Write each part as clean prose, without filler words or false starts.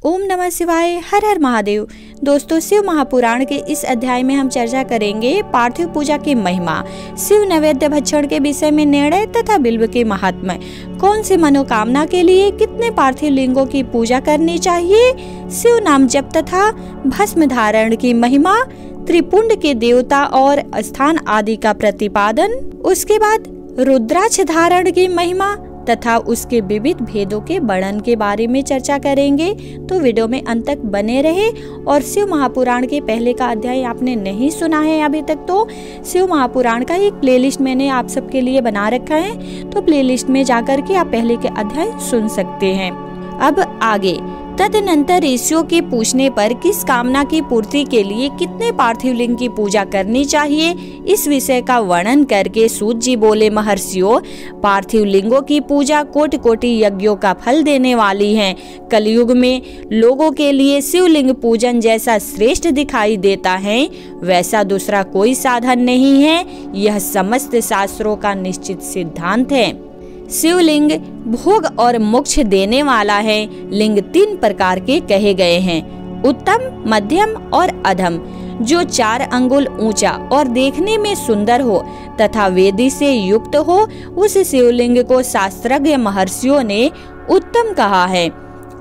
ओम नमः शिवाय, हर हर महादेव। दोस्तों, शिव महापुराण के इस अध्याय में हम चर्चा करेंगे पार्थिव पूजा की महिमा, शिव नैवेद्य भक्षण के विषय में निर्णय तथा बिल्व के महात्म्य, कौन सी मनोकामना के लिए कितने पार्थिव लिंगों की पूजा करनी चाहिए, शिव नाम जप तथा भस्म धारण की महिमा, त्रिपुंड के देवता और स्थान आदि का प्रतिपादन, उसके बाद रुद्राक्ष धारण की महिमा तथा उसके विविध भेदों के वर्णन के बारे में चर्चा करेंगे। तो वीडियो में अंत तक बने रहे। और शिव महापुराण के पहले का अध्याय आपने नहीं सुना है अभी तक, तो शिव महापुराण का एक प्लेलिस्ट मैंने आप सबके लिए बना रखा है, तो प्लेलिस्ट में जाकर के आप पहले के अध्याय सुन सकते हैं। अब आगे, तदनंतर ऋषियों के पूछने पर किस कामना की पूर्ति के लिए कितने पार्थिव लिंग की पूजा करनी चाहिए, इस विषय का वर्णन करके सूत जी बोले, महर्षियों, पार्थिव लिंगों की पूजा कोटि कोटि यज्ञों का फल देने वाली है। कलयुग में लोगों के लिए शिवलिंग पूजन जैसा श्रेष्ठ दिखाई देता है, वैसा दूसरा कोई साधन नहीं है। यह समस्त शास्त्रों का निश्चित सिद्धांत है। शिवलिंग भोग और मोक्ष देने वाला है। लिंग 3 प्रकार के कहे गए हैं, उत्तम, मध्यम और अधम। जो 4 अंगुल ऊंचा और देखने में सुंदर हो तथा वेदी से युक्त हो, उस शिवलिंग को शास्त्रज्ञ महर्षियों ने उत्तम कहा है।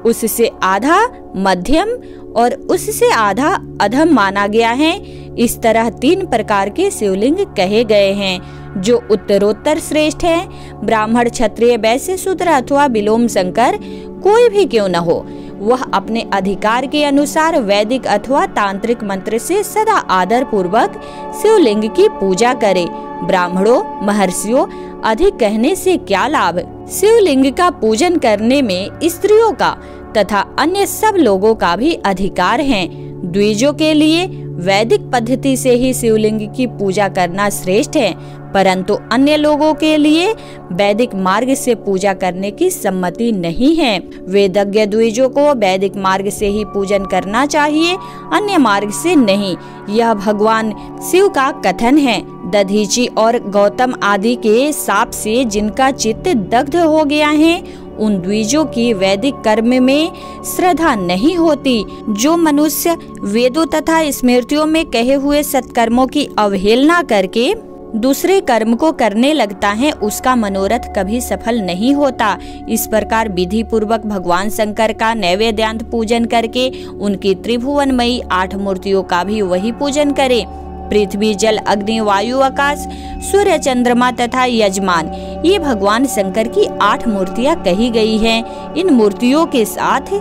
उससे आधा मध्यम और उससे आधा अधम माना गया है। इस तरह 3 प्रकार के शिवलिंग कहे गए हैं, जो उत्तरोत्तर श्रेष्ठ है। ब्राह्मण, क्षत्रिय, वैश्य, शूद्र अथवा विलोम शंकर कोई भी क्यों न हो, वह अपने अधिकार के अनुसार वैदिक अथवा तांत्रिक मंत्र से सदा आदर पूर्वक शिवलिंग की पूजा करे। ब्राह्मणों, महर्षियों, अधिक कहने से क्या लाभ। शिवलिंग का पूजन करने में स्त्रियों का तथा अन्य सब लोगों का भी अधिकार है। द्विजों के लिए वैदिक पद्धति से ही शिवलिंग की पूजा करना श्रेष्ठ है, परंतु अन्य लोगों के लिए वैदिक मार्ग से पूजा करने की सम्मति नहीं है। वेदज्ञ द्विजों को वैदिक मार्ग से ही पूजन करना चाहिए, अन्य मार्ग से नहीं। यह भगवान शिव का कथन है। दधीची और गौतम आदि के शाप से जिनका चित्त दग्ध हो गया है, उन द्विजों की वैदिक कर्म में श्रद्धा नहीं होती। जो मनुष्य वेदों तथा स्मृतियों में कहे हुए सत्कर्मों की अवहेलना करके दूसरे कर्म को करने लगता है, उसका मनोरथ कभी सफल नहीं होता। इस प्रकार विधि पूर्वक भगवान शंकर का नैवेद्यांत पूजन करके उनकी त्रिभुवनमयी 8 मूर्तियों का भी वही पूजन करे। पृथ्वी, जल, अग्नि, वायु, आकाश, सूर्य, चंद्रमा तथा यजमान, ये भगवान शंकर की 8 मूर्तियां कही गई हैं। इन मूर्तियों के साथ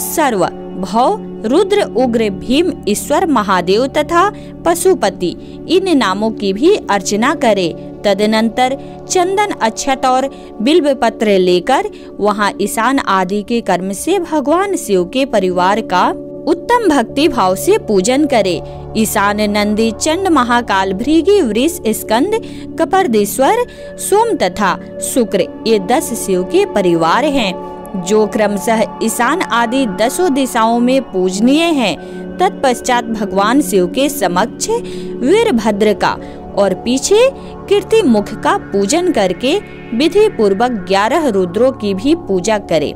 सर्व, भव, रुद्र, उग्र, भीम, ईश्वर, महादेव तथा पशुपति, इन नामों की भी अर्चना करे। तदनंतर चंदन, अक्षत और बिल्व पत्र लेकर वहां ईशान आदि के कर्म से भगवान शिव के परिवार का उत्तम भक्ति भाव से पूजन करे। ईशान, नंदी, चंड, महाकाल, भृगि, वृष, स्कंद, कपर्दीश्वर, सोम तथा शुक्र, ये 10 शिव के परिवार हैं, जो क्रमशः ईशान आदि 10 दिशाओं में पूजनीय हैं। तत्पश्चात भगवान शिव के समक्ष वीरभद्र का और पीछे कीर्ति मुख का पूजन करके विधि पूर्वक 11 रुद्रों की भी पूजा करे।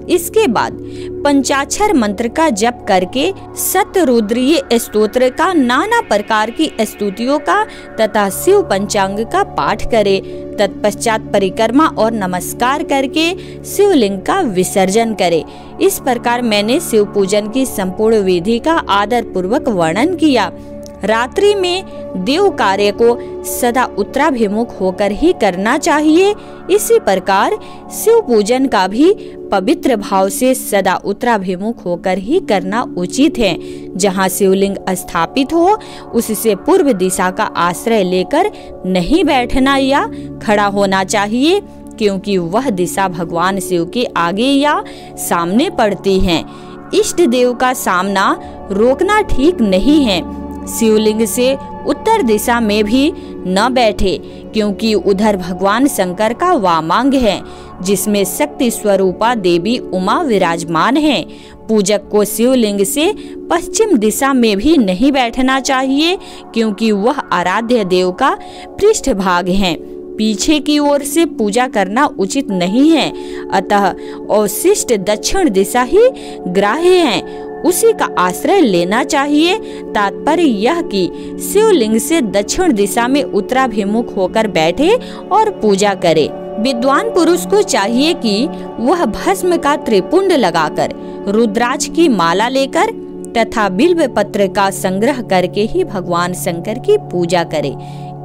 इसके बाद पंचाक्षर मंत्र का जप करके शतरुद्रीय स्तोत्र का, नाना प्रकार की स्तुतियों का तथा शिव पंचांग का पाठ करे। तत्पश्चात परिक्रमा और नमस्कार करके शिवलिंग का विसर्जन करे। इस प्रकार मैंने शिव पूजन की संपूर्ण विधि का आदर पूर्वक वर्णन किया। रात्रि में देव कार्य को सदा उत्तराभिमुख होकर ही करना चाहिए। इसी प्रकार शिव पूजन का भी पवित्र भाव से सदा उत्तराभिमुख होकर ही करना उचित है। जहाँ शिवलिंग स्थापित हो, उससे पूर्व दिशा का आश्रय लेकर नहीं बैठना या खड़ा होना चाहिए, क्योंकि वह दिशा भगवान शिव के आगे या सामने पड़ती है। इष्ट देव का सामना रोकना ठीक नहीं है। शिवलिंग से उत्तर दिशा में भी न बैठे, क्योंकि उधर भगवान शंकर का वामांग है, जिसमें शक्ति स्वरूपा देवी उमा विराजमान है। पूजक को शिवलिंग से पश्चिम दिशा में भी नहीं बैठना चाहिए, क्योंकि वह आराध्य देव का पृष्ठभाग है। पीछे की ओर से पूजा करना उचित नहीं है, अतः अवशिष्ट दक्षिण दिशा ही ग्राह्य है, उसी का आश्रय लेना चाहिए। तात्पर्य यह कि शिवलिंग से दक्षिण दिशा में उत्तराभिमुख होकर बैठे और पूजा करे। विद्वान पुरुष को चाहिए कि वह भस्म का त्रिपुंड लगाकर, रुद्राक्ष की माला लेकर तथा बिल्व पत्र का संग्रह करके ही भगवान शंकर की पूजा करे,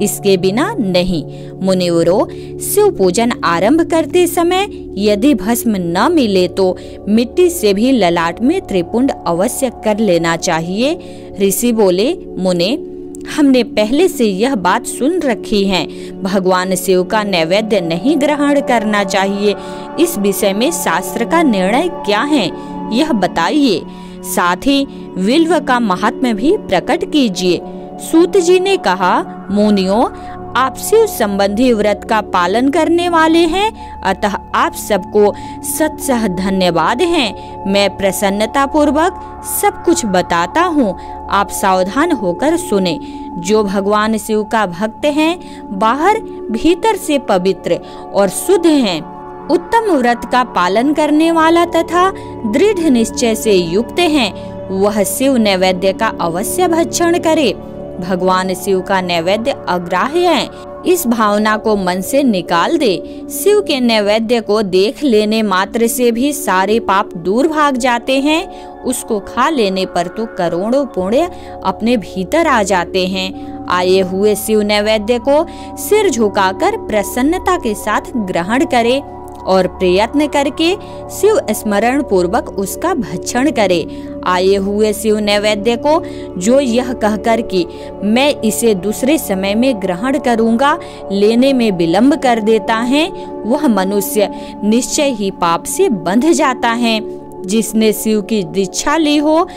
इसके बिना नहीं। मुनिवरों, शिव पूजन आरंभ करते समय यदि भस्म न मिले तो मिट्टी से भी ललाट में त्रिपुंड अवश्य कर लेना चाहिए। ऋषि बोले, मुने, हमने पहले से यह बात सुन रखी है, भगवान शिव का नैवेद्य नहीं ग्रहण करना चाहिए। इस विषय में शास्त्र का निर्णय क्या है, यह बताइए। साथ ही बिल्व का महात्म्य भी प्रकट कीजिए। सूत जी ने कहा, मुनियों, आप शिव संबंधी व्रत का पालन करने वाले हैं, अतः आप सबको सत्सह धन्यवाद हैं। मैं प्रसन्नता पूर्वक सब कुछ बताता हूँ, आप सावधान होकर सुने। जो भगवान शिव का भक्त हैं, बाहर भीतर से पवित्र और शुद्ध हैं, उत्तम व्रत का पालन करने वाला तथा दृढ़ निश्चय से युक्त हैं, वह शिव नैवेद्य का अवश्य भक्षण करे। भगवान शिव का नैवेद्य अग्राह्य है, इस भावना को मन से निकाल दे। शिव के नैवेद्य को देख लेने मात्र से भी सारे पाप दूर भाग जाते हैं। उसको खा लेने पर तो करोड़ों पुण्य अपने भीतर आ जाते हैं। आए हुए शिव नैवेद्य को सिर झुकाकर प्रसन्नता के साथ ग्रहण करे और प्रयत्न करके शिव स्मरण पूर्वक उसका भक्षण करे। आए हुए शिव नैवेद्य को जो यह कहकर कि मैं इसे दूसरे समय में ग्रहण करूंगा, लेने में विलंब कर देता है, वह मनुष्य निश्चय ही पाप से बंध जाता है। जिसने शिव की दीक्षा ली हो,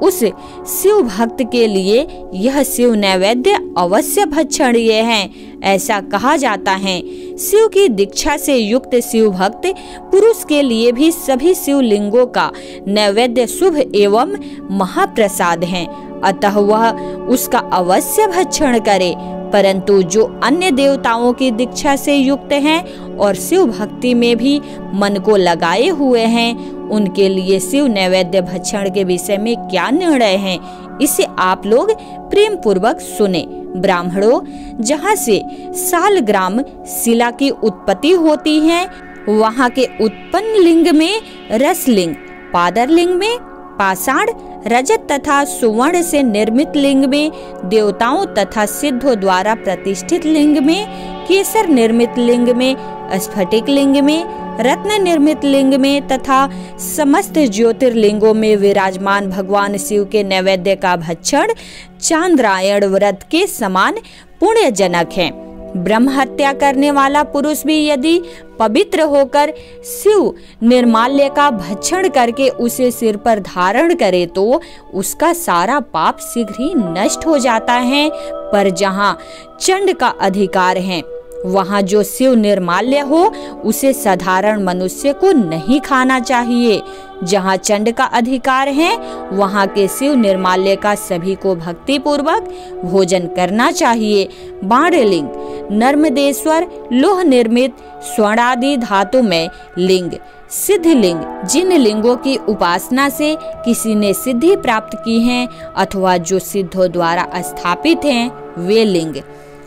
उस शिव भक्त के लिए यह शिव नैवेद्य अवश्य भक्षणीय है, ऐसा कहा जाता है। शिव की दीक्षा से युक्त शिव भक्त पुरुष के लिए भी सभी शिवलिंगों का नैवेद्य शुभ एवं महाप्रसाद है, अतः वह उसका अवश्य भक्षण करे। परंतु जो अन्य देवताओं की दीक्षा से युक्त हैं और शिव भक्ति में भी मन को लगाए हुए हैं, उनके लिए शिव नैवेद्य भक्षण के विषय में क्या निर्णय है, इसे आप लोग प्रेम पूर्वक सुने। ब्राह्मणों, जहाँ से सालग्राम शिला की उत्पत्ति होती है, वहाँ के उत्पन्न लिंग में रसलिंग, पादरलिंग में पाषाण, रजत तथा सुवर्ण से निर्मित लिंग में देवताओं तथा सिद्धों द्वारा प्रतिष्ठित लिंग में, केसर निर्मित लिंग में, स्फटिक लिंग में, रत्न निर्मित लिंग में तथा समस्त ज्योतिर्लिंगों में विराजमान भगवान शिव के नैवेद्य का भक्षण चांद्रायण व्रत के समान पुण्यजनक है। ब्रह्म हत्या करने वाला पुरुष भी यदि पवित्र होकर शिव निर्माल्य का भक्षण करके उसे सिर पर धारण करे तो उसका सारा पाप शीघ्र ही नष्ट हो जाता है। पर जहाँ चंड का अधिकार है, वहाँ जो शिव निर्माल्य हो उसे साधारण मनुष्य को नहीं खाना चाहिए। जहाँ चंड का अधिकार है, वहाँ के शिव निर्माल्य का सभी को भक्ति पूर्वक भोजन करना चाहिए। बाणलिंग, नर्मदेश्वर, लोह निर्मित स्वर्णादि धातु में लिंग, सिद्ध लिंग, जिन लिंगों की उपासना से किसी ने सिद्धि प्राप्त की है अथवा जो सिद्धों द्वारा स्थापित हैं, वे लिंग।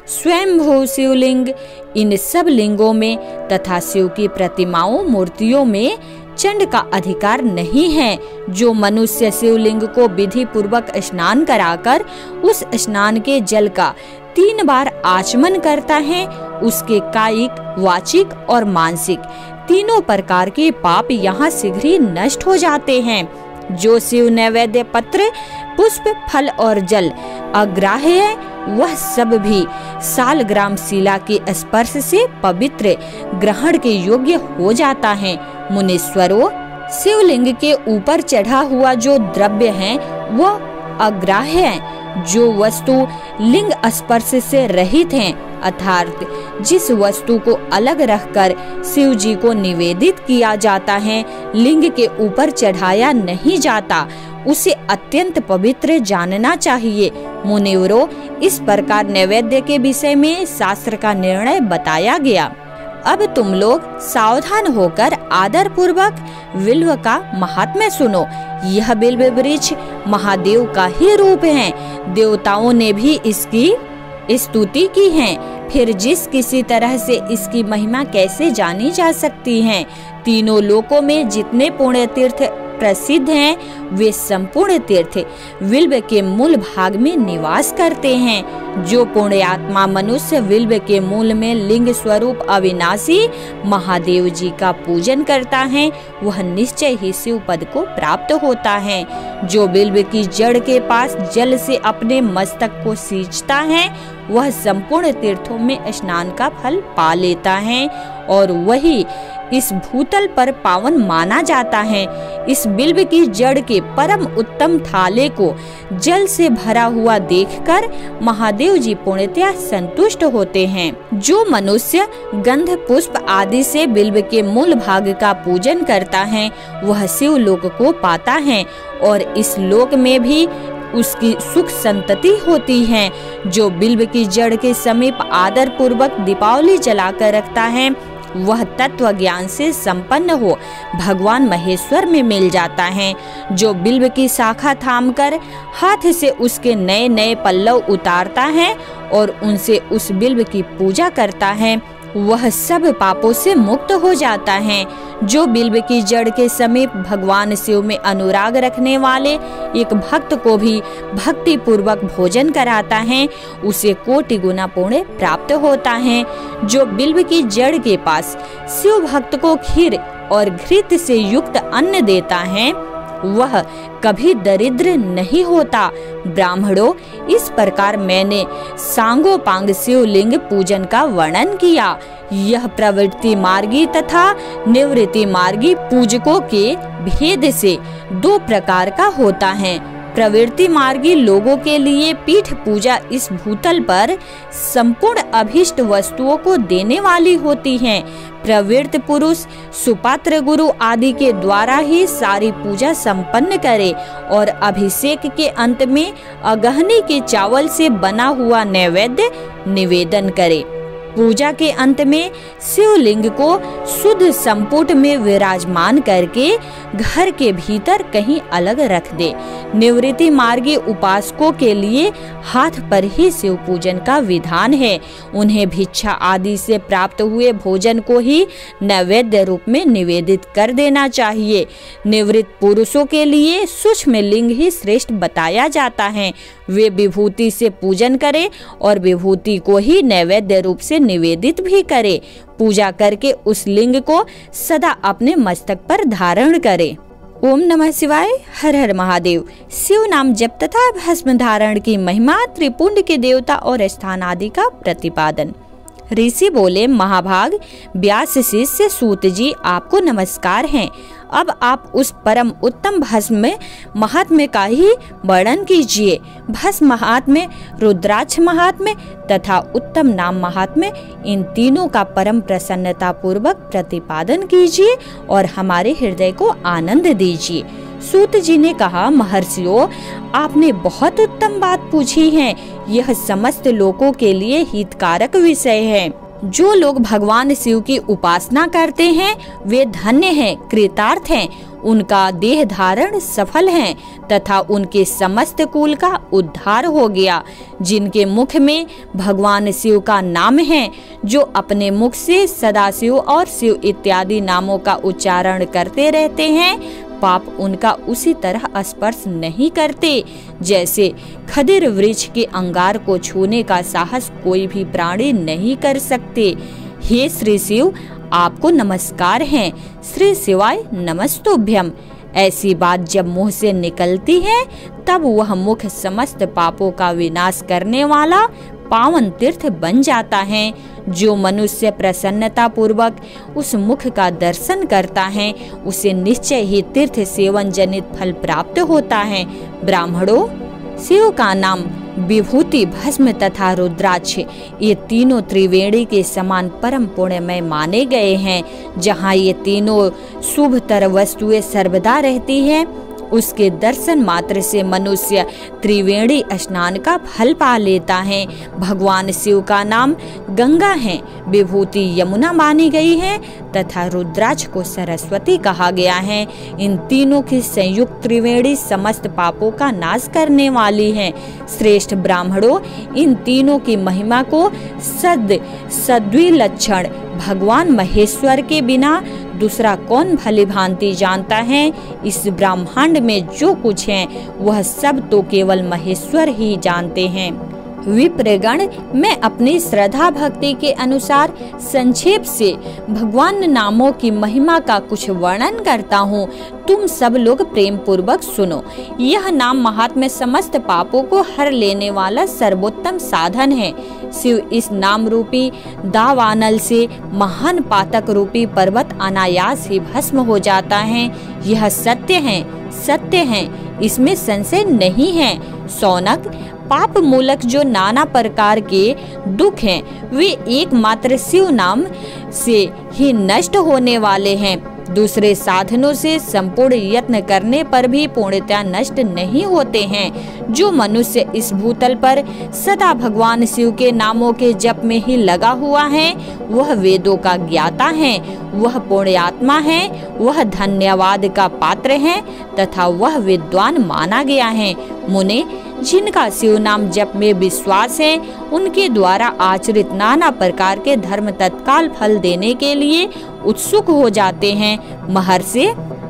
स्वयंभू शिवलिंग, इन सब लिंगों में तथा शिव की प्रतिमाओं मूर्तियों में चंड का अधिकार नहीं है। जो मनुष्य शिवलिंग को विधि पूर्वक स्नान कराकर उस स्नान के जल का 3 बार आचमन करता है, उसके कायिक, वाचिक और मानसिक तीनों प्रकार के पाप यहाँ शीघ्र ही नष्ट हो जाते हैं। जो शिव नैवेद्य पत्र, पुष्प, फल और जल अग्राह्य है, वह सब भी सालग्राम शिला के स्पर्श से पवित्र ग्रहण के योग्य हो जाता है। मुनीश्वरों, शिवलिंग के ऊपर चढ़ा हुआ जो द्रव्य है वह अग्राह्य है। जो वस्तु लिंग स्पर्श से रहित हैं, अर्थात जिस वस्तु को अलग रखकर शिव जी को निवेदित किया जाता है, लिंग के ऊपर चढ़ाया नहीं जाता, उसे अत्यंत पवित्र जानना चाहिए। मुनिवरों, इस प्रकार नैवेद्य के विषय में शास्त्र का निर्णय बताया गया। अब तुम लोग सावधान होकर आदर पूर्वक बिल्व का महात्म्य सुनो। यह बिल्व वृक्ष महादेव का ही रूप है। देवताओं ने भी इसकी स्तुति की है। फिर जिस किसी तरह से इसकी महिमा कैसे जानी जा सकती है। तीनों लोकों में जितने पुण्य तीर्थ प्रसिद्ध हैं, वे संपूर्ण तीर्थ बिल्व के मूल भाग में निवास करते हैं। जो पुण्यात्मा मनुष्य बिल्व के मूल में लिंग स्वरूप अविनाशी महादेव जी का पूजन करता है, वह निश्चय ही शिव पद को प्राप्त होता है। जो बिल्व की जड़ के पास जल से अपने मस्तक को सींचता है, वह संपूर्ण तीर्थों में स्नान का फल पा लेता है और वही इस भूतल पर पावन माना जाता है। इस बिल्व की जड़ के परम उत्तम थाले को जल से भरा हुआ देखकर महादेव जी पूर्णतया संतुष्ट होते हैं। जो मनुष्य गंध पुष्प आदि से बिल्व के मूल भाग का पूजन करता है, वह शिव लोक को पाता है और इस लोक में भी उसकी सुख संतति होती है। जो बिल्व की जड़ के समीप आदर पूर्वक दीपावली जलाकर रखता है, वह तत्व ज्ञान से संपन्न हो भगवान महेश्वर में मिल जाता है। जो बिल्व की शाखा थामकर हाथ से उसके नए नए पल्लव उतारता है और उनसे उस बिल्व की पूजा करता है, वह सब पापों से मुक्त हो जाता है। जो बिल्व की जड़ के समीप भगवान शिव में अनुराग रखने वाले एक भक्त को भी भक्ति पूर्वक भोजन कराता है, उसे कोटि गुना पुण्य प्राप्त होता है। जो बिल्व की जड़ के पास शिव भक्त को खीर और घृत से युक्त अन्न देता है, वह कभी दरिद्र नहीं होता। ब्राह्मणों, इस प्रकार मैंने सांगोपांग शिवलिंग पूजन का वर्णन किया। यह प्रवृत्ति मार्गी तथा निवृत्ति मार्गी पूजकों के भेद से दो प्रकार का होता है। प्रवृत्ति मार्गी लोगों के लिए पीठ पूजा इस भूतल पर संपूर्ण अभीष्ट वस्तुओं को देने वाली होती है। प्रवृत्त पुरुष सुपात्र गुरु आदि के द्वारा ही सारी पूजा संपन्न करे और अभिषेक के अंत में अगहनी के चावल से बना हुआ नैवेद्य निवेदन करे। पूजा के अंत में शिवलिंग को शुद्ध संपुट में विराजमान करके घर के भीतर कहीं अलग रख दे। निवृत्ति मार्गी उपासकों के लिए हाथ पर ही शिव पूजन का विधान है। उन्हें भिक्षा आदि से प्राप्त हुए भोजन को ही नैवेद्य रूप में निवेदित कर देना चाहिए। निवृत्त पुरुषों के लिए सूक्ष्म लिंग ही श्रेष्ठ बताया जाता है। वे विभूति से पूजन करें और विभूति को ही नैवेद्य रूप से निवेदित भी करे। पूजा करके उस लिंग को सदा अपने मस्तक पर धारण करे। ओम नमः शिवाय। हर हर महादेव। शिव नाम जप तथा भस्म धारण की महिमा, त्रिपुंड के देवता और स्थान आदि का प्रतिपादन। ऋषि बोले, महाभाग व्यास शिष्य सूत जी, आपको नमस्कार है। अब आप उस परम उत्तम भस्म महात्म्य का ही वर्णन कीजिए। भस्म महात्म्य, रुद्राक्ष महात्म्य तथा उत्तम नाम महात्म्य, इन तीनों का परम प्रसन्नता पूर्वक प्रतिपादन कीजिए और हमारे हृदय को आनंद दीजिए। सूत जी ने कहा, महर्षियों, आपने बहुत उत्तम बात पूछी है। यह समस्त लोगों के लिए हितकारक विषय है। जो लोग भगवान शिव की उपासना करते हैं, वे धन्य हैं, कृतार्थ हैं। उनका देह धारण सफल है तथा उनके समस्त कुल का उद्धार हो गया। जिनके मुख में भगवान शिव का नाम है, जो अपने मुख से सदाशिव और शिव इत्यादि नामों का उच्चारण करते रहते हैं, पाप उनका उसी तरह स्पर्श नहीं करते जैसे खदिर वृक्ष के अंगार को छूने का साहस कोई भी प्राणी नहीं कर सकते। हे श्री शिव, आपको नमस्कार है। श्री शिवाय नमस्तुभ्यम। ऐसी बात जब मुंह से निकलती है, तब वह मुख समस्त पापों का विनाश करने वाला पावन तीर्थ बन जाता है। जो मनुष्य प्रसन्नता पूर्वक उस मुख का दर्शन करता है, उसे निश्चय ही तीर्थ सेवन जनित फल प्राप्त होता है। ब्राह्मणों, शिव का नाम विभूति, भस्म तथा रुद्राक्ष, ये तीनों त्रिवेणी के समान परम पुण्यमय माने गए हैं। जहाँ ये तीनों शुभतर वस्तुएं सर्वदा रहती हैं, उसके दर्शन मात्र से मनुष्य त्रिवेणी स्नान का फल पा लेता है। भगवान शिव का नाम गंगा है, विभूति यमुना मानी गई है तथा रुद्राक्ष को सरस्वती कहा गया है। इन तीनों की संयुक्त त्रिवेणी समस्त पापों का नाश करने वाली है। श्रेष्ठ ब्राह्मणों, इन तीनों की महिमा को सद्विलक्षण भगवान महेश्वर के बिना दूसरा कौन भली भांति जानता है। इस ब्रह्मांड में जो कुछ है वह सब तो केवल महेश्वर ही जानते हैं। विप्रगण, मैं अपनी श्रद्धा भक्ति के अनुसार संक्षेप से भगवान नामों की महिमा का कुछ वर्णन करता हूँ। तुम सब लोग प्रेम पूर्वक सुनो। यह नाम महात्म्य समस्त पापों को हर लेने वाला सर्वोत्तम साधन है। शिव इस नाम रूपी दावानल से महान पातक रूपी पर्वत अनायास ही भस्म हो जाता है। यह सत्य है, सत्य है, इसमें संशय नहीं है। सौनक, पाप मूलक जो नाना प्रकार के दुख हैं, वे एकमात्र शिव नाम से ही नष्ट होने वाले हैं। दूसरे साधनों से संपूर्ण यत्न करने पर भी पूर्णतया नष्ट नहीं होते हैं। जो मनुष्य इस भूतल पर सदा भगवान शिव के नामों के जप में ही लगा हुआ है, वह वेदों का ज्ञाता है, वह पुण्यात्मा है, वह धन्यवाद का पात्र है तथा वह विद्वान माना गया है। मुने, जिनका शिव नाम जप में विश्वास है, उनके द्वारा आचरित नाना प्रकार के धर्म तत्काल फल देने के लिए उत्सुक हो जाते हैं। महर्षि,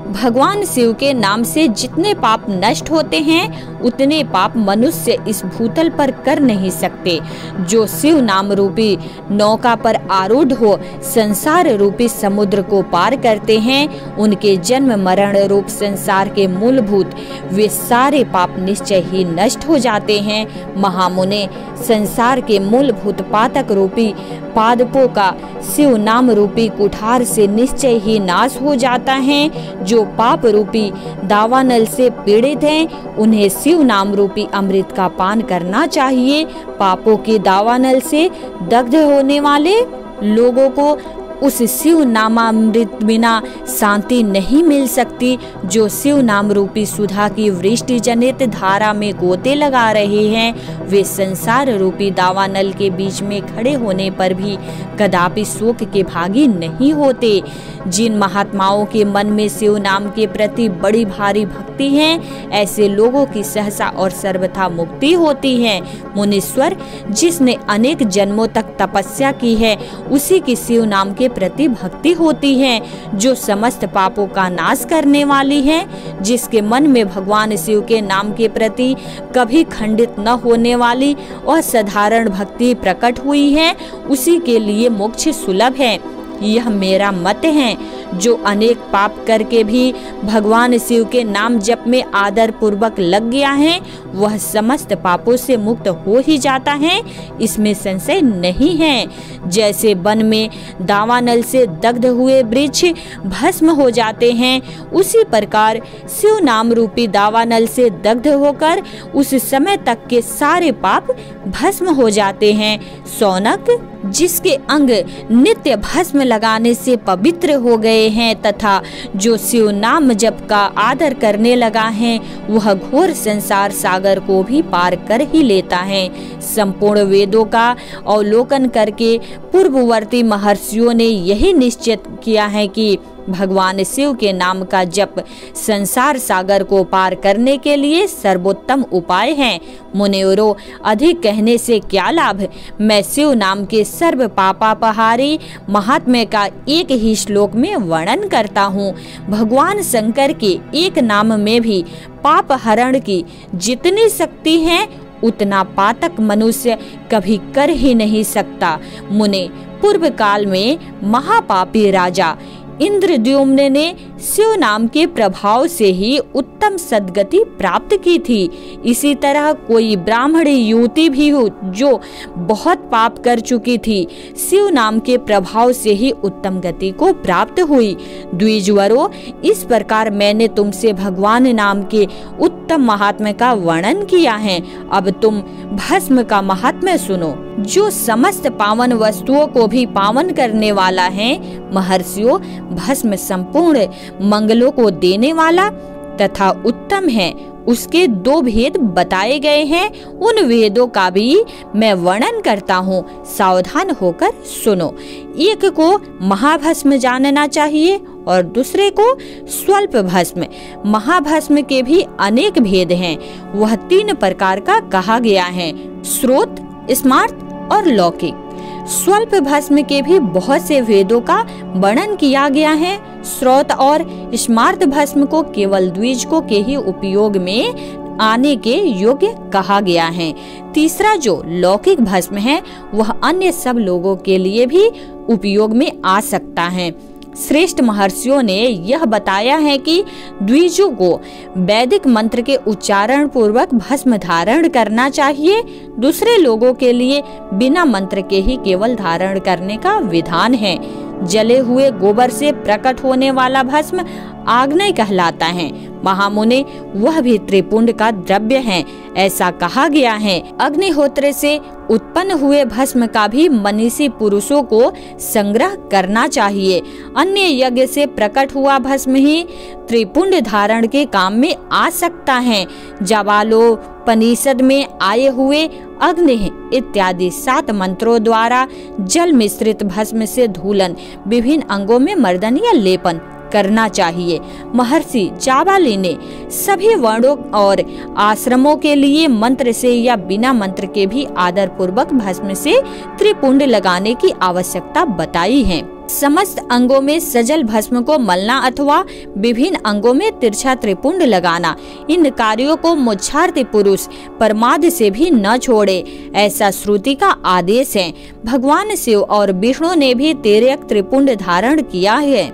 भगवान शिव के नाम से जितने पाप नष्ट होते हैं, उतने पाप मनुष्य इस भूतल पर कर नहीं सकते। जो शिव नाम रूपी नौका पर आरूढ़ हो संसार रूपी समुद्र को पार करते हैं, उनके जन्म मरण रूप संसार के मूलभूत वे सारे पाप निश्चय ही नष्ट हो जाते हैं। महामुने, संसार के मूलभूत पातक रूपी पादपों का शिव नाम रूपी कुठार से निश्चय ही नाश हो जाता है। जो पाप रूपी दावानल से पीड़ित हैं, उन्हें शिव नाम रूपी अमृत का पान करना चाहिए। पापों के दावानल से दग्ध होने वाले लोगों को उस शिव नामामृत बिना शांति नहीं मिल सकती। जो शिव नाम रूपी सुधा की वृष्टि जनित धारा में गोते लगा रहे हैं, वे संसार रूपी दावानल के बीच में खड़े होने पर भी कदापि शोक के भागी नहीं होते। जिन महात्माओं के मन में शिव नाम के प्रति बड़ी भारी भक्ति है, ऐसे लोगों की सहसा और सर्वथा मुक्ति होती है। मुनीश्वर, जिसने अनेक जन्मों तक तपस्या की है, उसी की शिव नाम के प्रति भक्ति होती है, जो समस्त पापों का नाश करने वाली है। जिसके मन में भगवान शिव के नाम के प्रति कभी खंडित न होने वाली और साधारण भक्ति प्रकट हुई है, उसी के लिए मोक्ष सुलभ है। यह मेरा मत है। जो अनेक पाप करके भी भगवान शिव के नाम जप में आदर पूर्वक लग गया है, वह समस्त पापों से मुक्त हो ही जाता है, इसमें संशय नहीं है। जैसे वन में दावानल से दग्ध हुए वृक्ष भस्म हो जाते हैं, उसी प्रकार शिव नाम रूपी दावानल से दग्ध होकर उस समय तक के सारे पाप भस्म हो जाते हैं। सौनक, जिसके अंग नित्य भस्म लगाने से पवित्र हो गए हैं तथा जो शिव नाम जप का आदर करने लगा है, वह घोर संसार सागर को भी पार कर ही लेता है। संपूर्ण वेदों का अवलोकन करके पूर्ववर्ती महर्षियों ने यही निश्चित किया है कि भगवान शिव के नाम का जप संसार सागर को पार करने के लिए सर्वोत्तम उपाय है। मुनिवरों, अधिक कहने से क्या लाभ। मैं शिव नाम के सर्व पापापहारी महात्म्य का एक ही श्लोक में वर्णन करता हूँ। भगवान शंकर के एक नाम में भी पाप हरण की जितनी शक्ति है, उतना पातक मनुष्य कभी कर ही नहीं सकता। मुने, पूर्व काल में महापापी राजा इंद्रद्युम्न ने शिव नाम के प्रभाव से ही उत्तम सद्गति प्राप्त की थी। इसी तरह कोई ब्राह्मणी युवती भी हो जो बहुत पाप कर चुकी थी, शिव नाम के प्रभाव से ही उत्तम गति को प्राप्त हुई। द्विजवरों, इस प्रकार मैंने तुमसे भगवान नाम के उत्तम महात्म्य का वर्णन किया है। अब तुम भस्म का महात्म्य सुनो, जो समस्त पावन वस्तुओं को भी पावन करने वाला है। महर्षियों, भस्म संपूर्ण मंगलों को देने वाला, तथा उत्तम है उसके 2 भेद बताए गए हैं। उन भेदों का भी मैं वर्णन करता हूँ, सावधान होकर सुनो। एक को महाभस्म जानना चाहिए और दूसरे को स्वल्प भस्म। महाभस्म के भी अनेक भेद हैं। वह 3 प्रकार का कहा गया है, स्रोत, स्मार्त और लौकिक। स्वल्प भस्म के भी बहुत से भेदों का वर्णन किया गया है। स्रोत और स्मार्त भस्म को केवल द्विजकों के ही उपयोग में आने के योग्य कहा गया है। तीसरा जो लौकिक भस्म है वह अन्य सब लोगों के लिए भी उपयोग में आ सकता है। श्रेष्ठ महर्षियों ने यह बताया है कि द्विजों को वैदिक मंत्र के उच्चारण पूर्वक भस्म धारण करना चाहिए। दूसरे लोगों के लिए बिना मंत्र के ही केवल धारण करने का विधान है। जले हुए गोबर से प्रकट होने वाला भस्म आग्नेय कहलाता है। महामुने वह भी त्रिपुंड का द्रव्य है, ऐसा कहा गया है। अग्निहोत्र से उत्पन्न हुए भस्म का भी मनीषी पुरुषों को संग्रह करना चाहिए। अन्य यज्ञ से प्रकट हुआ भस्म ही त्रिपुंड धारण के काम में आ सकता है। जाबालोपनिषद में आए हुए अग्नि इत्यादि 7 मंत्रों द्वारा जल मिश्रित भस्म से धूलन, विभिन्न अंगों में मर्दन या लेपन करना चाहिए। महर्षि जाबाली ने सभी वर्णों और आश्रमों के लिए मंत्र से या बिना मंत्र के भी आदर पूर्वक भस्म से त्रिपुंड लगाने की आवश्यकता बताई है। समस्त अंगों में सजल भस्म को मलना अथवा विभिन्न अंगों में तिरछा त्रिपुंड लगाना, इन कार्यों को मोक्षार्थी पुरुष प्रमाद से भी न छोड़े, ऐसा श्रुति का आदेश है। भगवान शिव और विष्णु ने भी 13 त्रिपुंड धारण किया है।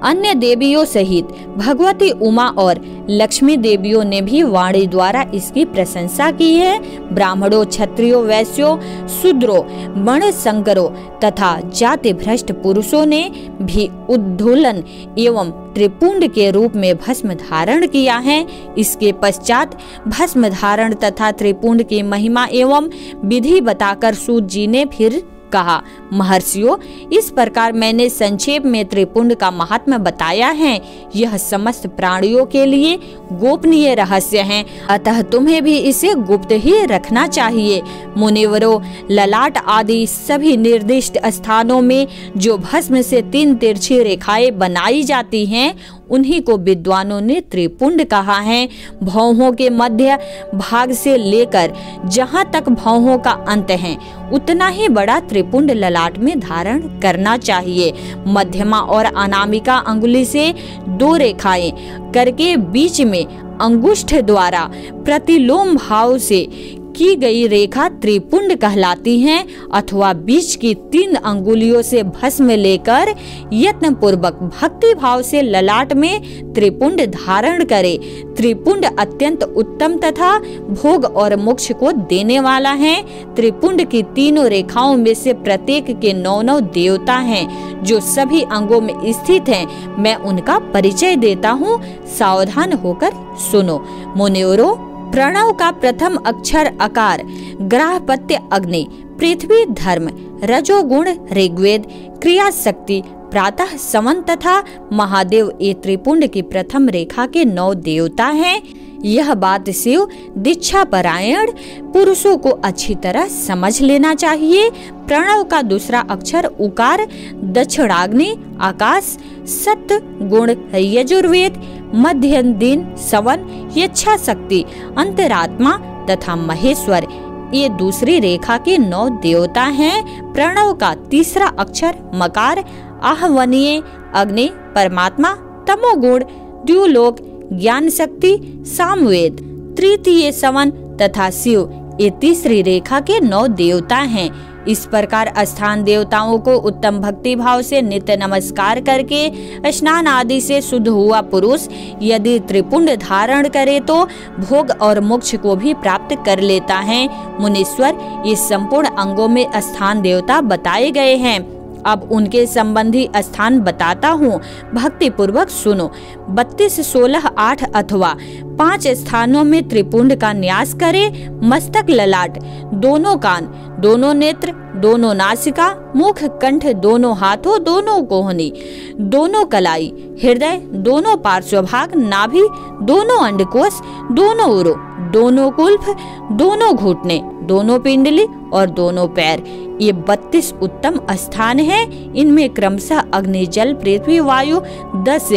अन्य देवियों सहित भगवती उमा और लक्ष्मी देवियों ने भी वाणी द्वारा इसकी प्रशंसा की है। ब्राह्मणों, क्षत्रियों, वैश्यों, शूद्रों, वर्णशंकरों तथा जाति भ्रष्ट पुरुषों ने भी उद्धूलन एवं त्रिपुंड के रूप में भस्म धारण किया है। इसके पश्चात भस्म धारण तथा त्रिपुंड की महिमा एवं विधि बताकर सूत जी ने फिर कहा, महर्षियों, इस प्रकार मैंने संक्षेप में त्रिपुंड का महात्म्य बताया है। यह समस्त प्राणियों के लिए गोपनीय रहस्य है, अतः तुम्हें भी इसे गुप्त ही रखना चाहिए। मुनिवरों, ललाट आदि सभी निर्दिष्ट स्थानों में जो भस्म से 3 तिरछी रेखाएं बनाई जाती हैं, उन्हीं को विद्वानों ने त्रिपुंड कहा है। भौहों के मध्य भाग से लेकर जहाँ तक भौहों का अंत है, उतना ही बड़ा त्रिपुंड ललाट में धारण करना चाहिए। मध्यमा और अनामिका अंगुली से 2 रेखाएं करके बीच में अंगुष्ठ द्वारा प्रतिलोम भाव से की गई रेखा त्रिपुंड कहलाती है, अथवा बीच की 3 अंगुलियों से भस्म लेकर यत्न पूर्वक भक्ति भाव से ललाट में त्रिपुंड धारण करे। त्रिपुंड अत्यंत उत्तम तथा भोग और मोक्ष को देने वाला है। त्रिपुंड की 3 रेखाओं में से प्रत्येक के 9 देवता हैं, जो सभी अंगों में स्थित हैं। मैं उनका परिचय देता हूँ, सावधान होकर सुनो। मुनिवरों, प्रणव का प्रथम अक्षर अकार, ग्राहपत्य अग्नि, पृथ्वी धर्म, रजोगुण ऋग्वेद, क्रिया शक्ति प्रातः सवन तथा महादेव ये त्रिपुंड की प्रथम रेखा के 9 देवता हैं। यह बात शिव दीक्षा परायण पुरुषों को अच्छी तरह समझ लेना चाहिए। प्रणव का दूसरा अक्षर उकार, दक्षिणाग्नि, आकाश, सत्य गुण, यजुर्वेद, मध्य दिन, सवन, यच्छा शक्ति, अंतरात्मा तथा महेश्वर ये दूसरी रेखा के 9 देवता हैं। प्रणव का तीसरा अक्षर मकार, आहवनीय, अग्नि, परमात्मा, तमोगुण, द्युलोक, ज्ञान शक्ति, सामवेद, तृतीय सवन तथा शिव ये तीसरी रेखा के 9 देवता हैं। इस प्रकार स्थान देवताओं को उत्तम भक्ति भाव से नित्य नमस्कार करके स्नान आदि से शुद्ध हुआ पुरुष यदि त्रिपुंड धारण करे तो भोग और मोक्ष को भी प्राप्त कर लेता है। मुनीश्वर, ये संपूर्ण अंगों में स्थान देवता बताए गए हैं। अब उनके संबंधी स्थान बताता हूँ, भक्ति पूर्वक सुनो। 32, 16, 8 अथवा 5 स्थानों में त्रिपुंड का न्यास करे। मस्तक, ललाट, दोनों कान, दोनों नेत्र, दोनों नासिका, मुख, कंठ, दोनों हाथों, दोनों कोहनी, दोनों कलाई, हृदय, दोनों पार्श्वभाग, नाभि, दोनों अंडकोश, दोनों उरु, दोनों कुल्फ, दोनों घुटने, दोनों पिंडली और दोनों पैर। ये 32 उत्तम स्थान हैं। इनमें क्रमशः अग्नि, जल, पृथ्वी, वायु, 10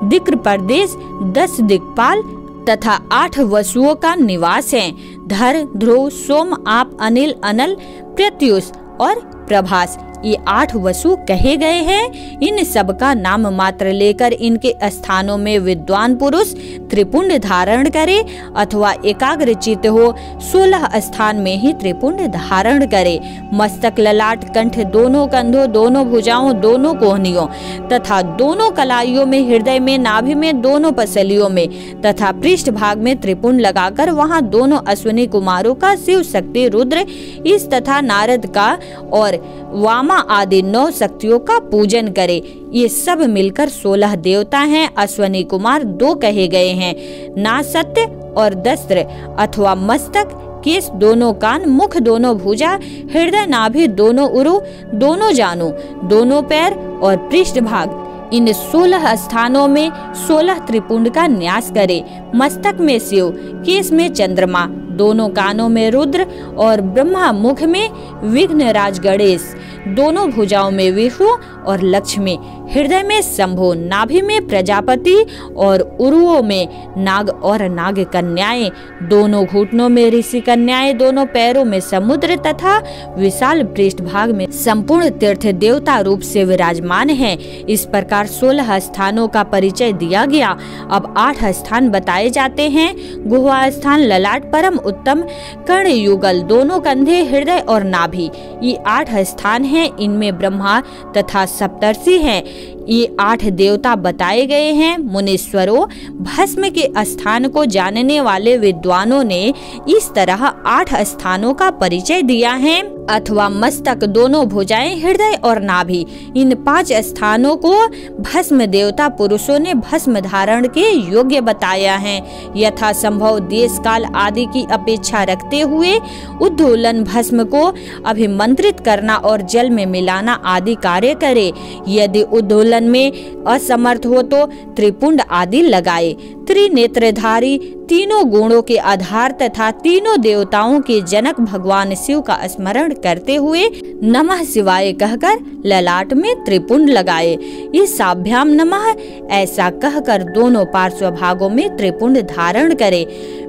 दिक् प्रदेश, 10 दिक्पाल तथा 8 वसुओं का निवास है। धर, ध्रुव, सोम, आप, अनिल, अनल, प्रत्युष और प्रभास, ये 8 वसु कहे गए हैं। इन सब का नाम मात्र लेकर इनके स्थानों में विद्वान पुरुष त्रिपुंड धारण करे अथवा एकाग्र चित्त हो 16 स्थान में ही त्रिपुंड धारण करे। मस्तक, ललाट, कंठ, दोनों कंधों, दोनों भुजाओं, दोनों कोहनियों तथा दोनों कलाइयों में, हृदय में, नाभि में, दोनों पसलियों में तथा पृष्ठ भाग में त्रिपुंड लगाकर वहां दोनों अश्विनी कुमारों का, शिव, शक्ति, रुद्र, ईश तथा नारद का और वामा आदि 9 शक्तियों का पूजन करे। ये सब मिलकर 16 देवता हैं। अश्विनी कुमार 2 कहे गए हैं, ना, सत्य और दस्त्र अथवा मस्तक, केस, दोनों कान, मुख, दोनों भुजा, हृदय, नाभि, दोनों उरु, दोनों जानु, दोनों पैर और पृष्ठ भाग। इन 16 स्थानों में 16 त्रिपुंड का न्यास करे। मस्तक में शिव, केस में चंद्रमा, दोनों कानों में रुद्र और ब्रह्मा, मुख में विघ्नराज गणेश, दोनों भुजाओं में विष्णु और लक्ष्मी, हृदय में शंभु, नाभि में प्रजापति और उरुओं में नाग और नाग कन्याएं, दोनों घुटनों में ऋषि कन्याएं, दोनों पैरों में समुद्र तथा विशाल पृष्ठभाग में संपूर्ण तीर्थ देवता रूप से विराजमान हैं। इस प्रकार 16 स्थानों का परिचय दिया गया। अब 8 स्थान बताए जाते हैं। गुहा स्थान, ललाट, परम उत्तम, कर्ण युगल, दोनों कंधे, हृदय और नाभि, ये 8 स्थान हैं। इनमें ब्रह्मा तथा सप्तर्षि हैं। ये 8 देवता बताए गए हैं। मुनीश्वरों, भस्म के स्थान को जानने वाले विद्वानों ने इस तरह 8 स्थानों का परिचय दिया है। अथवा मस्तक, दोनों भुजाएं, हृदय और नाभि, इन 5 स्थानों को भस्म देवता पुरुषों ने भस्म धारण के योग्य बताया है। यथा संभव देश काल आदि की अपेक्षा रखते हुए उद्धूलन भस्म को अभिमंत्रित करना और जल में मिलाना आदि कार्य करे। यदि उद्धूलन में असमर्थ हो तो त्रिपुंड आदि लगाए। त्रिनेत्रधारी, तीनों गुणों के आधार तथा तीनों देवताओं के जनक भगवान शिव का स्मरण करते हुए नमः शिवाय कहकर ललाट में त्रिपुंड लगाए। ईशाभ्याम नमः ऐसा कहकर दोनों पार्श्व भागों में त्रिपुंड धारण करे।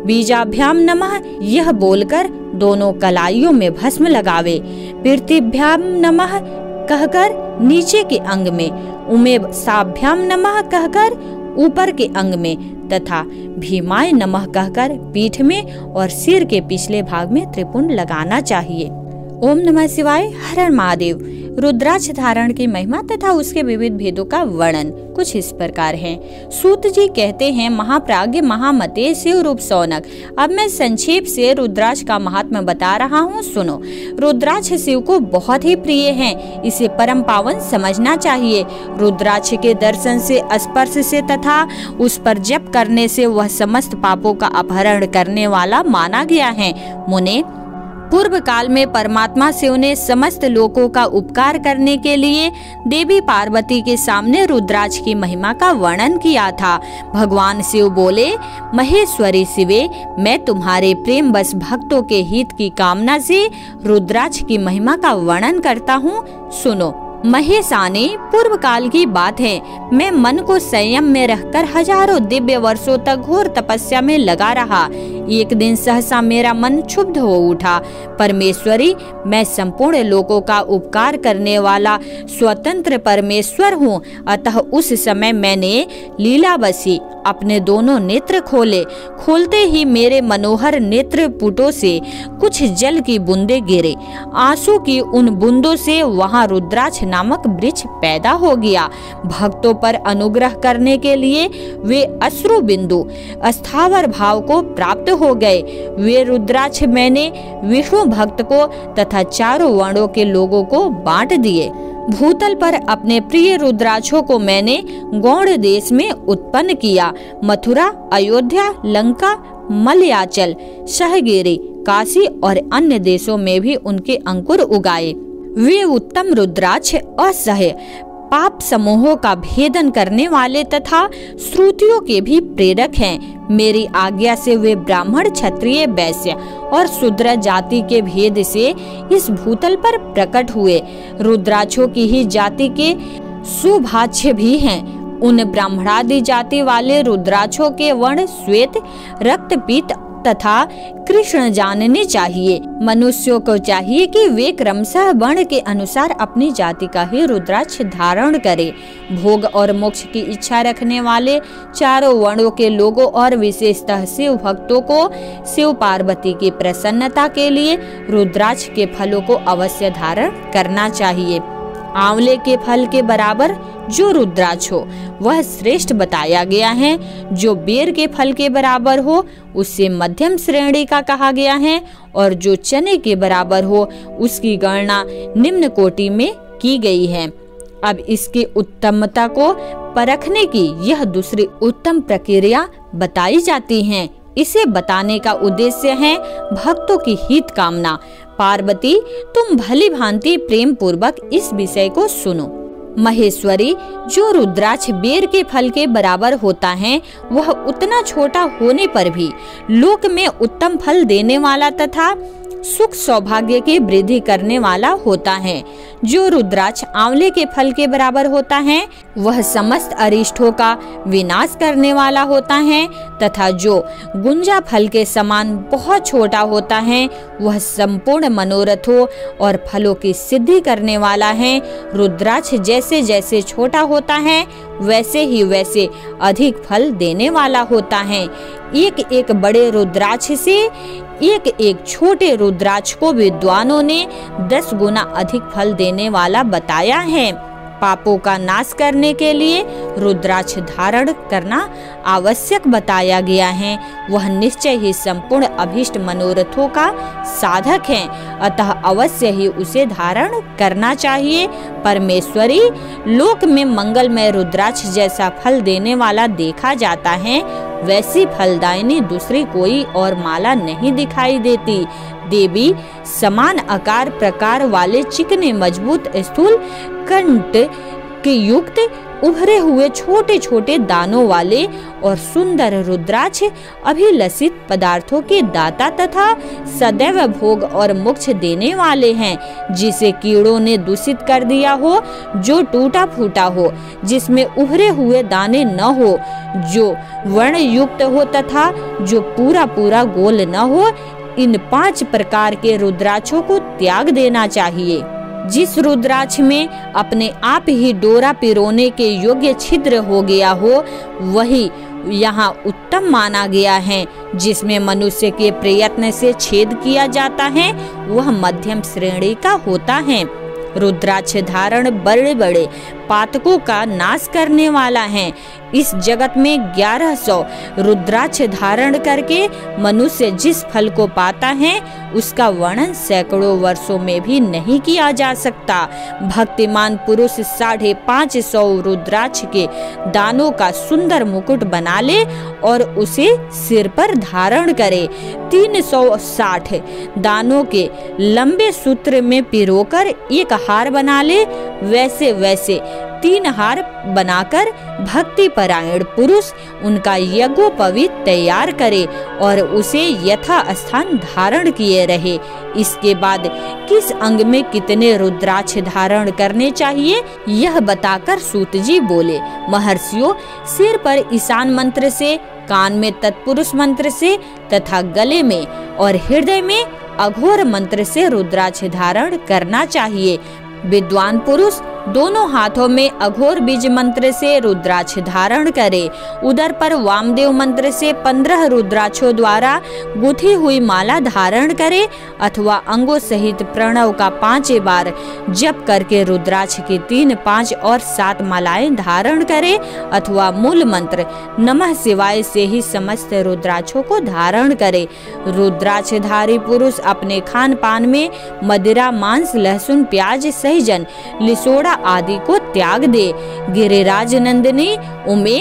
बीजाभ्याम नमः यह बोलकर दोनों कलाइयों में भस्म लगावे। पृथ्वीभ्याम नमः कहकर नीचे के अंग में, उमेव साभ्याम नमः कहकर ऊपर के अंग में तथा भीमाय नमः कहकर पीठ में और सिर के पिछले भाग में त्रिपुंड लगाना चाहिए। ओम नमः शिवाय। हर हर महादेव। रुद्राक्ष धारण की महिमा तथा उसके विविध भेदों का वर्णन कुछ इस प्रकार है। सूत जी कहते हैं, महाप्राज्ञ महामते शिव रूप सौनक। अब मैं संक्षेप से रुद्राक्ष का महात्म्य बता रहा हूँ, सुनो। रुद्राक्ष शिव को बहुत ही प्रिय है, इसे परम पावन समझना चाहिए। रुद्राक्ष के दर्शन से, स्पर्श से तथा उस पर जप करने से वह समस्त पापों का अपहरण करने वाला माना गया है। मुने, पूर्व काल में परमात्मा शिव ने समस्त लोकों का उपकार करने के लिए देवी पार्वती के सामने रुद्राक्ष की महिमा का वर्णन किया था। भगवान शिव बोले, महेश्वरी शिवे, मैं तुम्हारे प्रेम बस भक्तों के हित की कामना से रुद्राक्ष की महिमा का वर्णन करता हूँ, सुनो। महेशानी, पूर्व काल की बात है। मैं मन को संयम में रहकर हजारों दिव्य वर्षों तक घोर तपस्या में लगा रहा। एक दिन सहसा मेरा मन क्षुब्ध हो उठा। परमेश्वरी, मैं संपूर्ण लोगों का उपकार करने वाला स्वतंत्र परमेश्वर हूँ। अतः उस समय मैंने लीलावशी अपने दोनों नेत्र खोले। खोलते ही मेरे मनोहर नेत्र पुटों से कुछ जल की बूंदें गिरे। आंसू की उन बूंदों से वहां रुद्राक्ष नामक वृक्ष पैदा हो गया। भक्तों पर अनुग्रह करने के लिए वे अश्रु बिंदु स्थावर भाव को प्राप्त हो गए। वे रुद्राक्ष मैंने विष्णु भक्त को तथा चारों वर्णों के लोगों को बांट दिए। भूतल पर अपने प्रिय रुद्राक्षों को मैंने गौड़ देश में उत्पन्न किया। मथुरा, अयोध्या, लंका, मलयाचल, सहगिरी, काशी और अन्य देशों में भी उनके अंकुर उगाए। वे उत्तम रुद्राक्ष असह्य पाप समूहों का भेदन करने वाले तथा श्रुतियों के भी प्रेरक हैं। मेरी आज्ञा से वे ब्राह्मण, क्षत्रिय, वैश्य और शूद्र जाति के भेद से इस भूतल पर प्रकट हुए। रुद्राक्षों की ही जाति के सुभाष्य भी हैं। उन ब्राह्मणादि जाति वाले रुद्राक्षों के वर्ण श्वेत, रक्तपीत तथा कृष्ण जानने चाहिए। मनुष्यों को चाहिए कि वे क्रमशः वर्ण के अनुसार अपनी जाति का ही रुद्राक्ष धारण करें। भोग और मोक्ष की इच्छा रखने वाले चारों वर्णों के लोगों और विशेषतः शिव भक्तों को शिव पार्वती की प्रसन्नता के लिए रुद्राक्ष के फलों को अवश्य धारण करना चाहिए। आंवले के फल के बराबर जो रुद्राक्ष हो वह श्रेष्ठ बताया गया है। जो बेर के फल के बराबर हो उससे मध्यम श्रेणी का कहा गया है, और जो चने के बराबर हो उसकी गणना निम्न कोटि में की गई है। अब इसकी उत्तमता को परखने की यह दूसरी उत्तम प्रक्रिया बताई जाती है। इसे बताने का उद्देश्य है भक्तों की हित कामना। पार्वती, तुम भली भांति प्रेम पूर्वक इस विषय को सुनो। महेश्वरी, जो रुद्राक्ष बेर के फल के बराबर होता है वह उतना छोटा होने पर भी लोक में उत्तम फल देने वाला तथा सुख सौभाग्य की वृद्धि करने वाला होता है। जो रुद्राक्ष आंवले के फल के बराबर होता है वह समस्त अरिष्टों का विनाश करने वाला होता है, तथा जो गुंजा फल के समान बहुत छोटा होता है वह संपूर्ण मनोरथों और फलों की सिद्धि करने वाला है। रुद्राक्ष जैसे जैसे छोटा होता है वैसे ही वैसे अधिक फल देने वाला होता है। एक एक बड़े रुद्राक्ष से एक एक छोटे रुद्राक्ष को विद्वानों ने 10 गुना अधिक फल देने वाला बताया है। पापों का नाश करने के लिए रुद्राक्ष धारण करना आवश्यक बताया गया है। वह निश्चय ही संपूर्ण अभीष्ट मनोरथों का साधक है, अतः अवश्य ही उसे धारण करना चाहिए। परमेश्वरी, लोक में मंगलमय रुद्राक्ष जैसा फल देने वाला देखा जाता है वैसी फलदायिनी दूसरी कोई और माला नहीं दिखाई देती। देवी, समान आकार प्रकार वाले चिकने मजबूत स्थूल कंठ के युक्त उभरे हुए छोटे छोटे दानों वाले और सुंदर रुद्राक्ष अभिलषित पदार्थों के दाता तथा सदैव भोग और मोक्ष देने वाले हैं। जिसे कीड़ों ने दूषित कर दिया हो, जो टूटा फूटा हो, जिसमें उभरे हुए दाने न हो, जो वर्ण युक्त हो तथा जो पूरा पूरा गोल न हो, इन 5 प्रकार के रुद्राक्षों को त्याग देना चाहिए। जिस रुद्राक्ष में अपने आप ही डोरा पिरोने के योग्य छिद्र हो गया हो वही यहाँ उत्तम माना गया है। जिसमें मनुष्य के प्रयत्न से छेद किया जाता है वह मध्यम श्रेणी का होता है। रुद्राक्ष धारण बड़े बड़े पातकों का नाश करने वाला है। इस जगत में 1100 रुद्राक्ष धारण करके मनुष्य जिस फल को पाता है उसका वर्णन सैकड़ों वर्षों में भी नहीं किया जा सकता। भक्तिमान पुरुष 550 रुद्राक्ष के दानों का सुंदर मुकुट बना ले और उसे सिर पर धारण करे। 360 दानों के लंबे सूत्र में पिरोकर एक हार बना ले। वैसे वैसे 3 हार बनाकर भक्ति परायण पुरुष उनका यज्ञोपवीत तैयार करे और उसे यथा स्थान धारण किए रहे। इसके बाद किस अंग में कितने रुद्राक्ष धारण करने चाहिए यह बताकर सूत जी बोले, महर्षियों, सिर पर ईशान मंत्र से, कान में तत्पुरुष मंत्र से तथा गले में और हृदय में अघोर मंत्र से रुद्राक्ष धारण करना चाहिए। विद्वान पुरुष दोनों हाथों में अघोर बीज मंत्र से रुद्राक्ष धारण करे। उदर पर वामदेव मंत्र से 15 रुद्राक्षों द्वारा गुथी हुई माला धारण करे अथवा अंगों सहित प्रणव का 5 बार जप करके रुद्राक्ष की 3, 5 और 7 मालाएं धारण करे अथवा मूल मंत्र नमः शिवाय से ही समस्त रुद्राक्षों को धारण करे। रुद्राक्षधारी पुरुष अपने खान पान में मदिरा, मांस, लहसुन, प्याज, सहजन, लिसोड़ा आदि को त्याग दे। गिरिराज नंदिनी उमे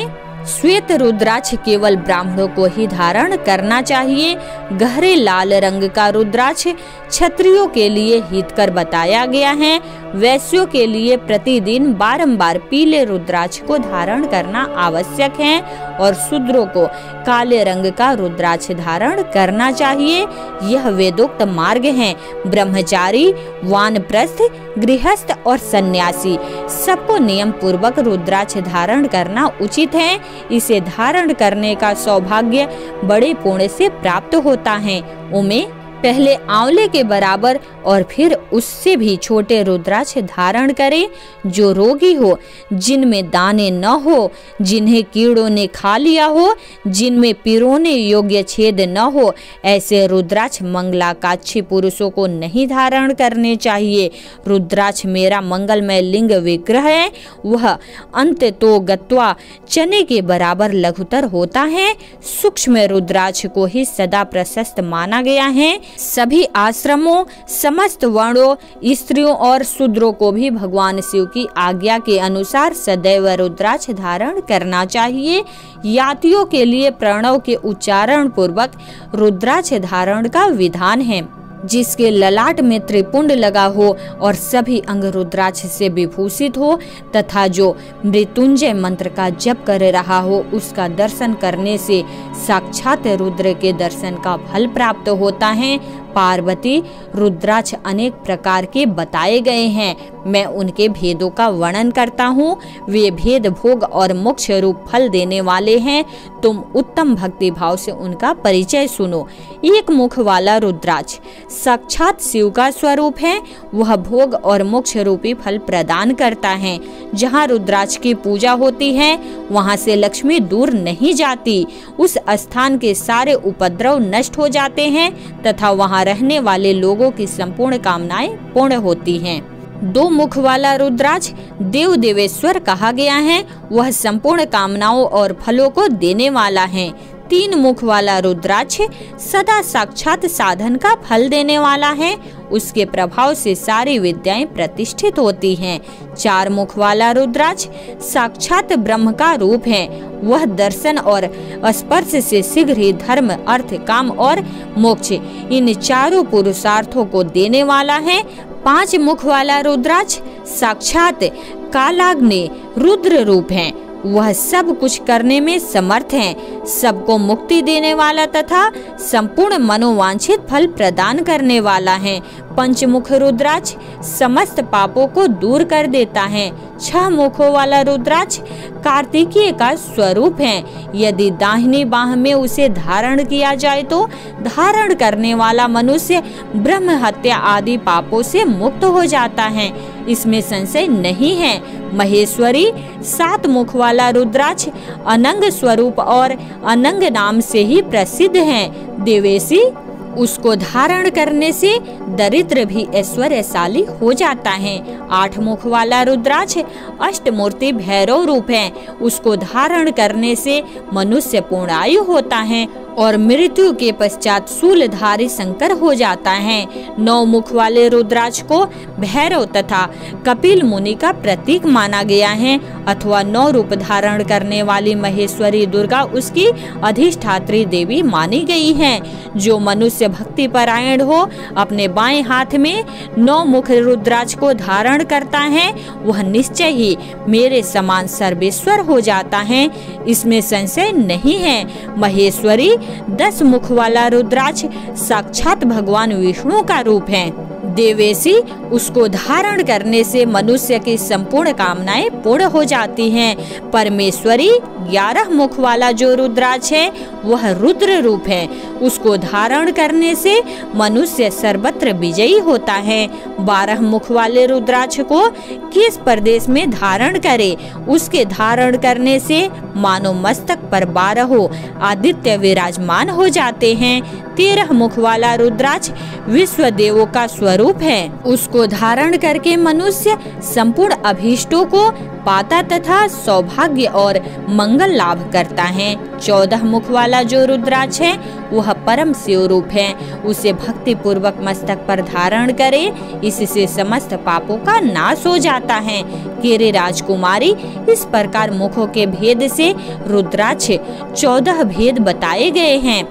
श्वेत रुद्राक्ष केवल ब्राह्मणों को ही धारण करना चाहिए। गहरे लाल रंग का रुद्राक्ष क्षत्रियों के लिए हितकर बताया गया है। वैश्यों के लिए प्रतिदिन बारंबार पीले रुद्राक्ष को धारण करना आवश्यक है और शूद्रों को काले रंग का रुद्राक्ष धारण करना चाहिए। यह वेदोक्त मार्ग है। ब्रह्मचारी, वानप्रस्थ, गृहस्थ और सन्यासी सबको नियम पूर्वक रुद्राक्ष धारण करना उचित है। इसे धारण करने का सौभाग्य बड़े पुण्य से प्राप्त होता है। उमें पहले आंवले के बराबर और फिर उससे भी छोटे रुद्राक्ष धारण करें। जो रोगी हो, जिनमें दाने न हो, जिन्हें कीड़ों ने खा लिया हो, जिनमें पिरोने योग्य छेद न हो, ऐसे रुद्राक्ष मंगलाकाक्षी पुरुषों को नहीं धारण करने चाहिए। रुद्राक्ष मेरा मंगलमय लिंग विग्रह है। वह अंत तो गत्वा चने के बराबर लघुतर होता है। सूक्ष्म रुद्राक्ष को ही सदा प्रशस्त माना गया है। सभी आश्रमों, समस्त वर्णों, स्त्रियों और शूद्रों को भी भगवान शिव की आज्ञा के अनुसार सदैव रुद्राक्ष धारण करना चाहिए। यातियों के लिए प्रणव के उच्चारण पूर्वक रुद्राक्ष धारण का विधान है। जिसके ललाट में त्रिपुंड लगा हो और सभी अंग रुद्राक्ष से विभूषित हो तथा जो मृत्युंजय मंत्र का जप कर रहा हो, उसका दर्शन करने से साक्षात रुद्र के दर्शन का फल प्राप्त होता है। पार्वती, रुद्राक्ष अनेक प्रकार के बताए गए हैं। मैं उनके भेदों का वर्णन करता हूँ। वे भेद भोग और मोक्ष रूप फल देने वाले हैं। तुम उत्तम भक्ति भाव से उनका परिचय सुनो। एक मुख वाला रुद्राक्ष साक्षात शिव का स्वरूप है। वह भोग और मोक्ष रूपी फल प्रदान करता है। जहाँ रुद्राक्ष की पूजा होती है, वहाँ से लक्ष्मी दूर नहीं जाती। उस स्थान के सारे उपद्रव नष्ट हो जाते हैं तथा वहाँ रहने वाले लोगों की संपूर्ण कामनाएं पूर्ण होती हैं। दो मुख वाला रुद्राक्ष देव देवेश्वर कहा गया है। वह संपूर्ण कामनाओं और फलों को देने वाला है। तीन मुख वाला रुद्राक्ष सदा साक्षात साधन का फल देने वाला है। उसके प्रभाव से सारी विद्याएं प्रतिष्ठित होती हैं। चार मुख वाला रुद्राक्ष साक्षात ब्रह्म का रूप है। वह दर्शन और स्पर्श से शीघ्र ही धर्म, अर्थ, काम और मोक्ष इन चारों पुरुषार्थों को देने वाला है। पांच मुख वाला रुद्राक्ष साक्षात कालाग्नि रुद्र रूप है। वह सब कुछ करने में समर्थ है। सबको मुक्ति देने वाला तथा संपूर्ण मनोवांछित फल प्रदान करने वाला है। पंचमुख रुद्राक्ष समस्त पापों को दूर कर देता है। छह मुखों वाला रुद्राक्ष कार्तिकेय का स्वरूप है। यदि दाहिनी बाह में उसे धारण किया जाए तो धारण करने वाला मनुष्य ब्रह्म हत्या आदि पापों से मुक्त हो जाता है। इसमें संशय नहीं है। महेश्वरी सात मुख वाला रुद्राक्ष अनंग स्वरूप और अनंग नाम से ही प्रसिद्ध है। देवेशी उसको धारण करने से दरिद्र भी ऐश्वर्यशाली हो जाता है। आठ मुख वाला रुद्राक्ष अष्टमूर्ति भैरव रूप है। उसको धारण करने से मनुष्य पूर्णायु होता है और मृत्यु के पश्चात शूलधारी शंकर हो जाता है। नौ मुख वाले रुद्राक्ष को भैरव तथा कपिल मुनि का प्रतीक माना गया है अथवा नौ रूप धारण करने वाली महेश्वरी दुर्गा उसकी अधिष्ठात्री देवी मानी गई है। जो मनुष्य भक्ति परायण हो अपने बाएं हाथ में नौ मुख रुद्राक्ष को धारण करता है, वह निश्चय ही मेरे समान सर्वेश्वर हो जाता है। इसमें संशय नहीं है। महेश्वरी 10 मुख वाला रुद्राक्ष साक्षात भगवान विष्णु का रूप है। देवेशी उसको धारण करने से मनुष्य की संपूर्ण कामनाएं पूर्ण हो जाती हैं। परमेश्वरी 11 मुख वाला जो रुद्राक्ष है वह रुद्र रूप है। उसको धारण करने से मनुष्य सर्वत्र विजयी होता है। 12 मुख वाले रुद्राक्ष को किस प्रदेश में धारण करे, उसके धारण करने से मानो मस्तक पर 12 आदित्य विराजमान हो जाते हैं। 13 मुख वाला रुद्राक्ष विश्व देवों का स्वरूप है। उसको धारण करके मनुष्य संपूर्ण अभीष्टों को पाता तथा सौभाग्य और मंगल लाभ करता है। 14 मुख वाला जो रुद्राक्ष है वह परम शिव रूप है। उसे भक्ति पूर्वक मस्तक पर धारण करे, इससे समस्त पापों का नाश हो जाता है। केरे राजकुमारी, इस प्रकार मुखों के भेद से रुद्राक्ष 14 भेद बताए गए हैं।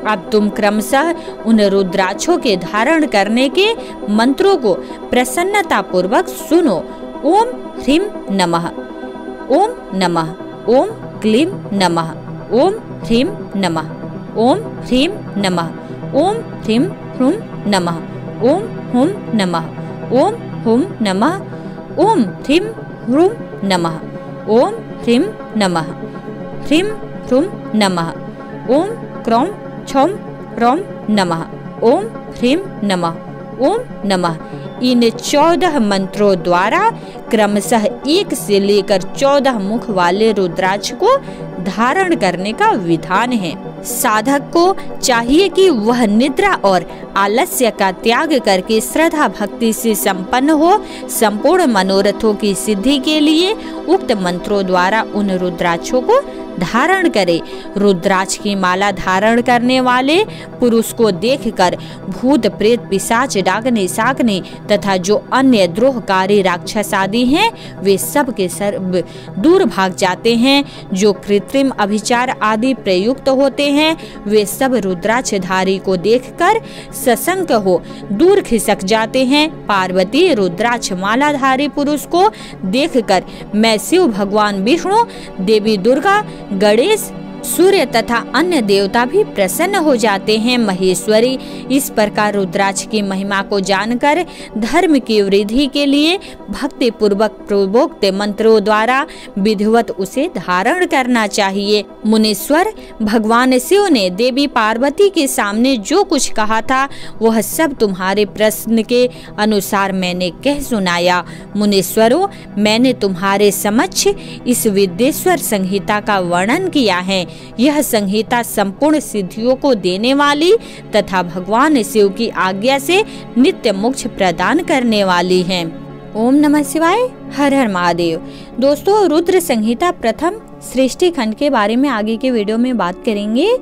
अब तुम क्रमशः उन रुद्राक्षों के धारण करने के मंत्रों को प्रसन्नता पूर्वक सुनो। ओम ह्रीं नमः, ओम नमः, ओम क्लीं नमः, ओम ह्रीं नमः, ओम ह्रीं नमः, ओम ह्रीं ह्रूं नमः, ओम हुं नमः, ओम हुं नमः, ओम ह्रीं ह्रूं नमः, ओम ह्रीं नमः, ह्रीं ह्रूं नमः, ओम क्रौं छौं ह्रौं नमः, ओम ह्रीं नमः, ओम नमः। इन 14 मंत्रों द्वारा क्रमशः 1 से लेकर 14 मुख वाले रुद्राक्ष को धारण करने का विधान है। साधक को चाहिए कि वह निद्रा और आलस्य का त्याग करके श्रद्धा भक्ति से संपन्न हो। संपूर्ण मनोरथों की सिद्धि के लिए उक्त मंत्रों द्वारा उन रुद्राक्षों को धारण करे। रुद्राक्ष की माला धारण करने वाले पुरुष को देखकर भूत प्रेत पिशाच डाकने साकने तथा जो अन्य द्रोहकारी राक्षस आदि हैं वे सब के सब दूर भाग जाते हैं। जो कृत्रिम अभिचार आदि प्रयुक्त होते हैं वे सब रुद्राक्षधारी को देखकर सशंक हो दूर खिसक जाते हैं। पार्वती रुद्राक्ष मालाधारी पुरुष को देखकर मैं शिव भगवान विष्णु, देवी दुर्गा, गणेश, सूर्य तथा अन्य देवता भी प्रसन्न हो जाते हैं। महेश्वरी, इस प्रकार रुद्राक्ष की महिमा को जानकर धर्म की वृद्धि के लिए भक्ति पूर्वक प्रोक्त मंत्रों द्वारा विधिवत उसे धारण करना चाहिए। मुनीश्वर, भगवान शिव ने देवी पार्वती के सामने जो कुछ कहा था वह सब तुम्हारे प्रश्न के अनुसार मैंने कह सुनाया। मुनीश्वरों, मैंने तुम्हारे समक्ष इस विद्येश्वर संहिता का वर्णन किया है। यह संहिता संपूर्ण सिद्धियों को देने वाली तथा भगवान शिव की आज्ञा से नित्य मोक्ष प्रदान करने वाली है। ओम नमः शिवाय, हर हर महादेव। दोस्तों, रुद्र संहिता प्रथम सृष्टि खंड के बारे में आगे के वीडियो में बात करेंगे।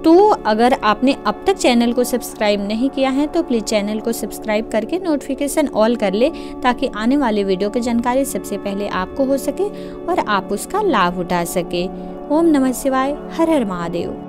तो अगर आपने अब तक चैनल को सब्सक्राइब नहीं किया है तो प्लीज चैनल को सब्सक्राइब करके नोटिफिकेशन ऑल कर ले, ताकि आने वाले वीडियो की जानकारी सबसे पहले आपको हो सके और आप उसका लाभ उठा सके। ओम नमः शिवाय, हर हर महादेव।